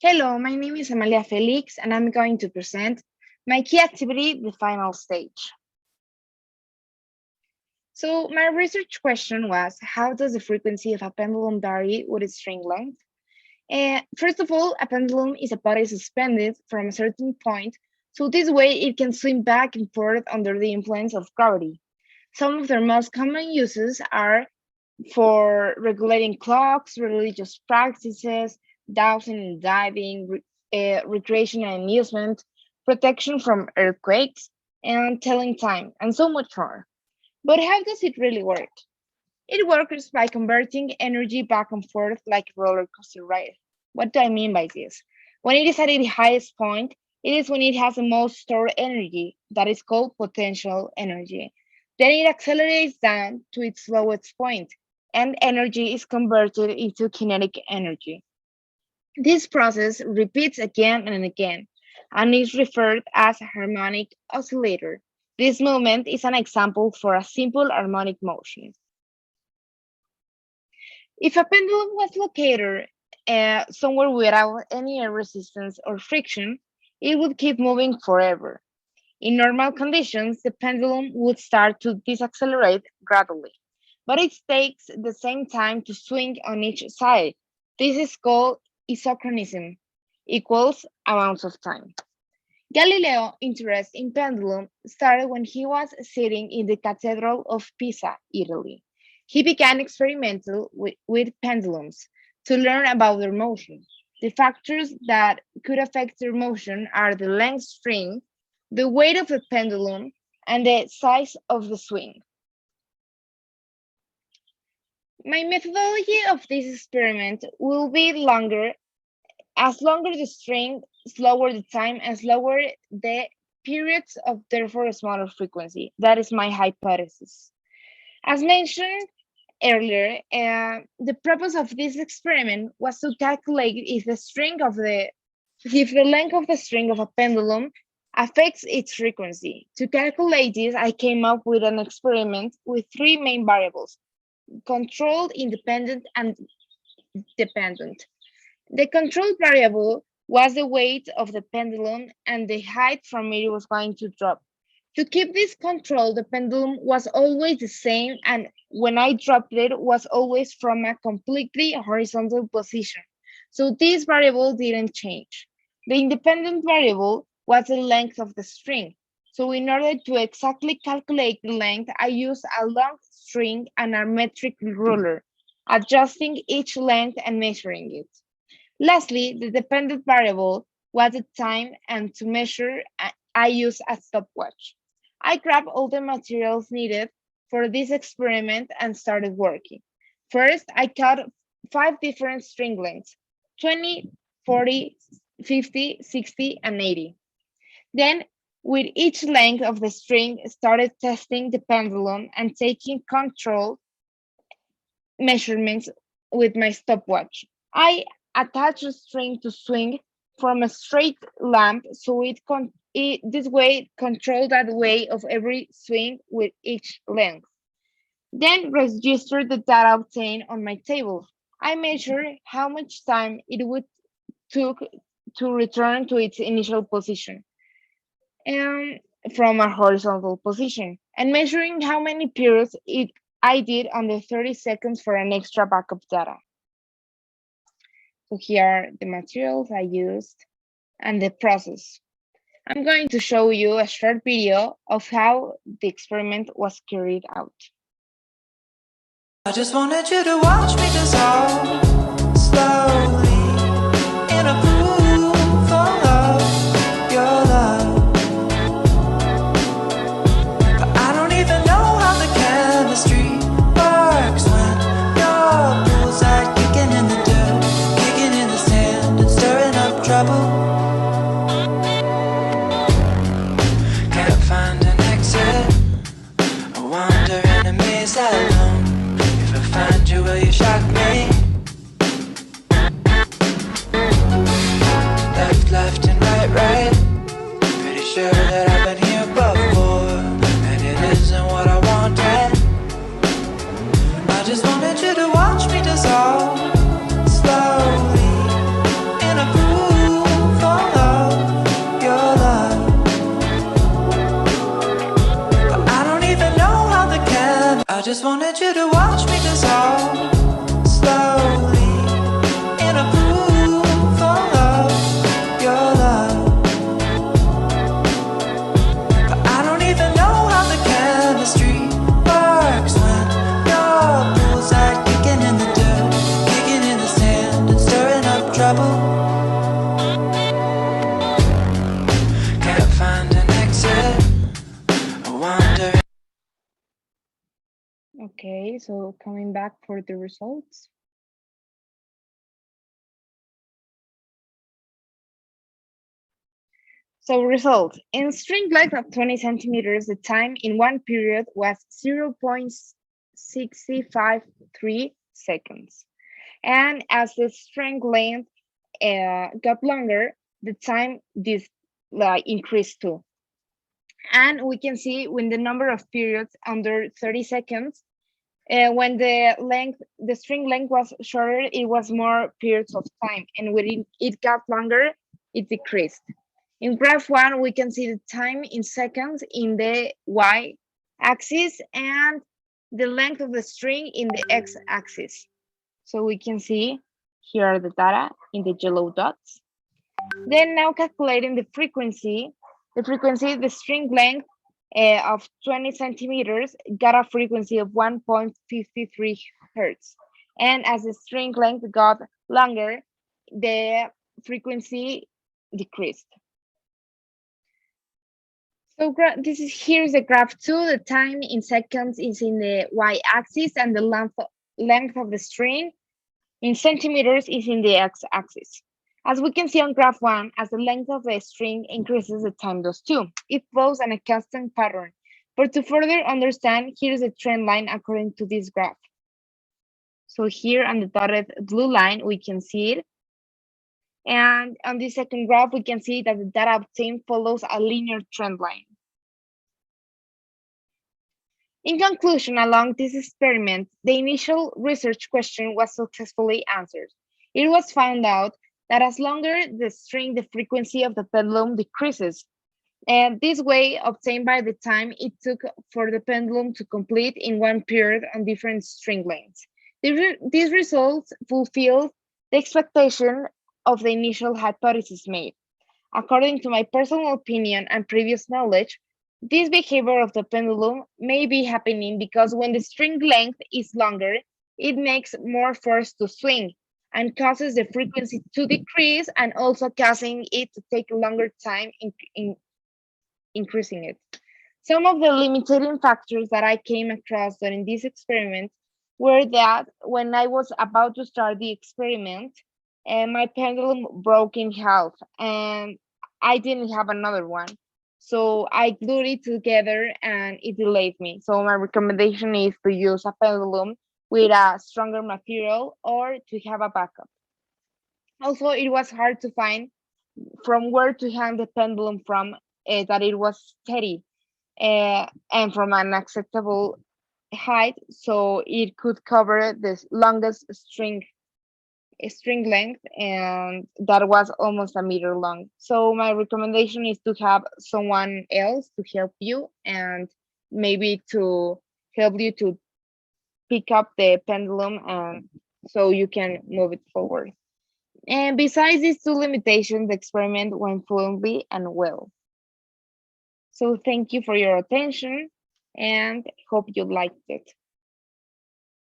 Hello, my name is Amalia Felix, and I'm going to present my key activity, the final stage. So, my research question was, how does the frequency of a pendulum vary with its string length? First of all, a pendulum is a body suspended from a certain point, so this way it can swing back and forth under the influence of gravity. Some of their most common uses are for regulating clocks, religious practices, dowsing and diving, recreation and amusement, protection from earthquakes, and telling time, and so much more. But how does it really work? It works by converting energy back and forth like a roller coaster ride. What do I mean by this? When it is at its highest point, it is when it has the most stored energy, that is called potential energy. Then it accelerates down to its lowest point, and energy is converted into kinetic energy. This process repeats again and again, and is referred as a harmonic oscillator. This movement is an example for a simple harmonic motion. If a pendulum was located somewhere without any air resistance or friction, it would keep moving forever. In normal conditions, the pendulum would start to decelerate gradually, but it takes the same time to swing on each side. This is called isochronism, equals amounts of time. Galileo's interest in pendulum started when he was sitting in the Cathedral of Pisa, Italy. He began experimental with pendulums to learn about their motion. The factors that could affect their motion are the length string, the weight of the pendulum, and the size of the swing. My methodology of this experiment will be longer. As longer the string, slower the time, and slower the periods of therefore smaller frequency. That is my hypothesis. As mentioned earlier, the purpose of this experiment was to calculate if the length of the string of a pendulum affects its frequency. To calculate this, I came up with an experiment with three main variables: controlled, independent, and dependent. The control variable was the weight of the pendulum and the height from it was going to drop. To keep this control, the pendulum was always the same, and when I dropped it was always from a completely horizontal position. So this variable didn't change. The independent variable was the length of the string. So in order to exactly calculate the length, I used a long string and a metric ruler, adjusting each length and measuring it. Lastly, the dependent variable was the time, and to measure, I used a stopwatch. I grabbed all the materials needed for this experiment and started working. First, I cut 5 different string lengths: 20, 40, 50, 60, and 80. Then, with each length of the string, started testing the pendulum and taking control measurements with my stopwatch. I attach a string to swing from a straight lamp, so this way control that way of every swing with each length. Then register the data obtained on my table. I measure how much time it would took to return to its initial position and from a horizontal position, and measuring how many periods I did on the 30 seconds for an extra backup data. So here are the materials I used and the process. I'm going to show you a short video of how the experiment was carried out. I just wanted you to watch me dissolve slowly in a groove of your love. But I don't even know how the chemistry works when your bullseye kicking in the dirt, kicking in the sand and stirring up trouble. Can't find an exit. I wander in a maze alone. Find you, will you shock me? Okay, so coming back for the results. So result, in string length of 20 centimeters, the time in one period was 0.653 seconds. And as the string length got longer, the time this increased too. And we can see when the number of periods under 30 seconds, when the string length was shorter, it was more periods of time. And when it got longer, it decreased. In graph one, we can see the time in seconds in the y-axis and the length of the string in the x-axis. So we can see here are the data in the yellow dots. Then now calculating the frequency, the string length of 20 centimeters got a frequency of 1.53 hertz. And as the string length got longer, the frequency decreased. So here's the graph two. The time in seconds is in the y-axis and the length of the string in centimeters is in the x-axis. As we can see on graph one, as the length of the string increases, the time does too. It flows in a constant pattern. But to further understand, here's a trend line according to this graph. So here on the dotted blue line, we can see it. And on the second graph, we can see that the data obtained follows a linear trend line. In conclusion, along this experiment, the initial research question was successfully answered. It was found out that as longer the string, the frequency of the pendulum decreases. And this way obtained by the time it took for the pendulum to complete in one period on different string lengths. These results fulfilled the expectation of the initial hypothesis made. According to my personal opinion and previous knowledge, this behavior of the pendulum may be happening because when the string length is longer, it makes more force to swing and causes the frequency to decrease and also causing it to take a longer time in increasing it. Some of the limiting factors that I came across during this experiment were that when I was about to start the experiment, my pendulum broke in half and I didn't have another one. So I glued it together and it delayed me. So my recommendation is to use a pendulum with a stronger material or to have a backup. Also, it was hard to find from where to hang the pendulum from, that it was steady and from an acceptable height, so it could cover the longest string length, and that was almost a meter long. So my recommendation is to have someone else to help you and maybe to help you to pick up the pendulum and so you can move it forward. And besides these two limitations, the experiment went fluently and well. So thank you for your attention and hope you liked it.